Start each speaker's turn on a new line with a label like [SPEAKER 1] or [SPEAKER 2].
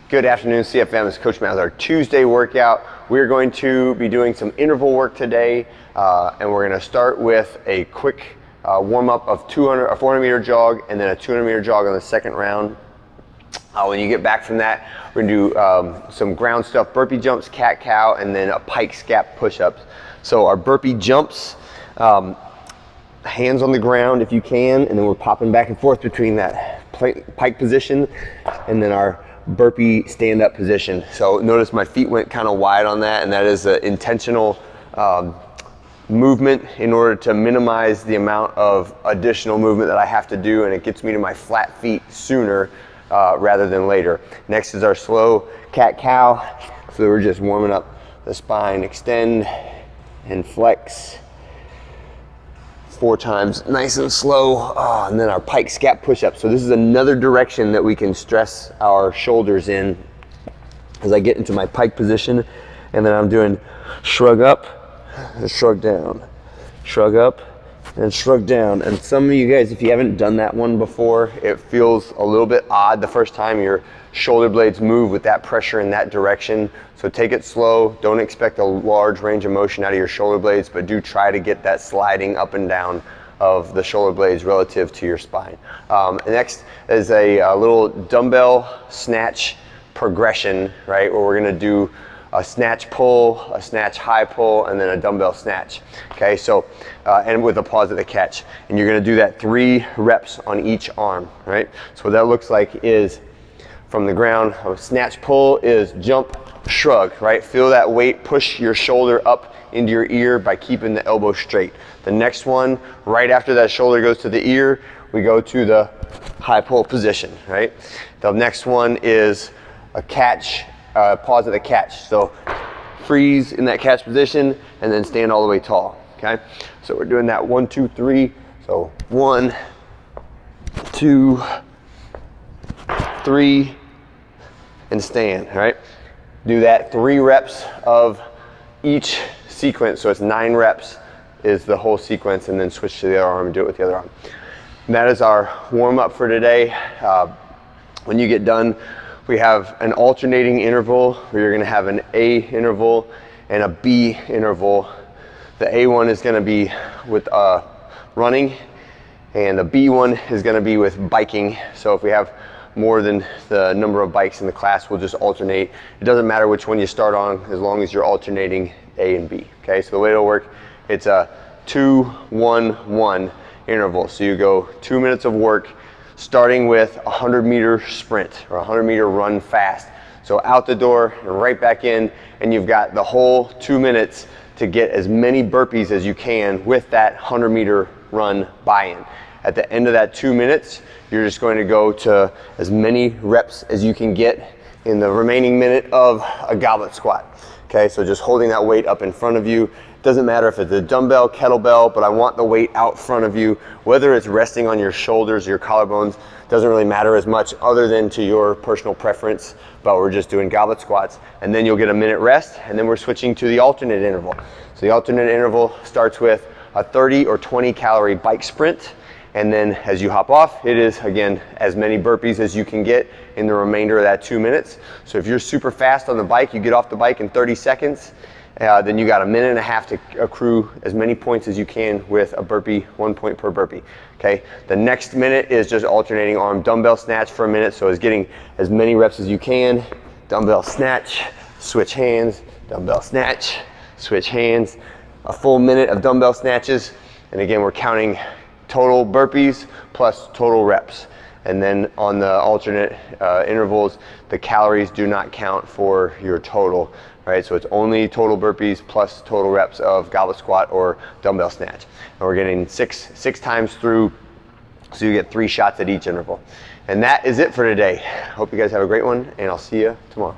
[SPEAKER 1] Good afternoon, CFM. It's Coach Matt with our Tuesday workout. We're going to be doing some interval work today, and we're going to start with a quick warm-up of a 400-meter jog and then a 200-meter jog on the second round. When you get back from that, we're going to do some ground stuff, burpee jumps, cat-cow, and then a pike scap push-ups. So our burpee jumps, hands on the ground if you can, and then we're popping back and forth between that pike position and then our burpee stand-up position. So notice my feet went kind of wide on that, and that is an intentional movement in order to minimize the amount of additional movement that I have to do, and it gets me to my flat feet sooner rather than later. Next is our slow cat-cow. So we're just warming up the spine, extend and flex 4 times, nice and slow, and then our pike scap push-up. So this is another direction that we can stress our shoulders in as I get into my pike position, and then I'm doing shrug up and shrug down, shrug up and shrug down. And some of you guys, if you haven't done that one before, it feels a little bit odd the first time your shoulder blades move with that pressure in that direction. So take it slow. Don't expect a large range of motion out of your shoulder blades, but do try to get that sliding up and down of the shoulder blades relative to your spine. Next is a little dumbbell snatch progression, right? Where we're gonna do a snatch pull, a snatch high pull, and then a dumbbell snatch. Okay, so, and with a pause at the catch. And you're gonna do that 3 reps on each arm, right? So what that looks like is from the ground, a snatch pull is jump, shrug, right? Feel that weight, push your shoulder up into your ear by keeping the elbow straight. The next one, right after that shoulder goes to the ear, we go to the high pull position, right? The next one is a catch, pause at the catch. So freeze in that catch position and then stand all the way tall, okay? So we're doing that 1, 2, 3. So 1, 2, 3, and stand, right? Do that 3 reps of each sequence. So it's 9 reps is the whole sequence, and then switch to the other arm and do it with the other arm. And that is our warm up for today. When you get done, we have an alternating interval where you're gonna have an A interval and a B interval. The A one is gonna be with running, and the B one is gonna be with biking. So if we have more than the number of bikes in the class, we'll just alternate. It doesn't matter which one you start on as long as you're alternating A and B, okay? So the way it'll work, it's a 2, 1, 1 interval. So you go 2 minutes of work, starting with a 100-meter sprint or a 100-meter run fast. So out the door and right back in, and you've got the whole 2 minutes to get as many burpees as you can with that 100-meter run buy-in. At the end of that 2 minutes, you're just going to go to as many reps as you can get in the remaining minute of a goblet squat. Okay, so just holding that weight up in front of you. Doesn't matter if it's a dumbbell, kettlebell, but I want the weight out front of you. Whether it's resting on your shoulders or your collarbones, doesn't really matter as much other than to your personal preference, but we're just doing goblet squats. And then you'll get a minute rest, and then we're switching to the alternate interval. So the alternate interval starts with a 30 or 20 calorie bike sprint. And then as you hop off, it is, again, as many burpees as you can get in the remainder of that 2 minutes. So if you're super fast on the bike, you get off the bike in 30 seconds, then you got a minute and a half to accrue as many points as you can with a burpee, 1 point per burpee, okay? The next minute is just alternating arm dumbbell snatch for a minute, so it's getting as many reps as you can. Dumbbell snatch, switch hands, dumbbell snatch, switch hands. A full minute of dumbbell snatches, and again, we're counting total burpees plus total reps. And then on the alternate intervals, the calories do not count for your total, right? So it's only total burpees plus total reps of goblet squat or dumbbell snatch. And we're getting six times through, so you get 3 shots at each interval. And that is it for today. Hope you guys have a great one, and I'll see you tomorrow.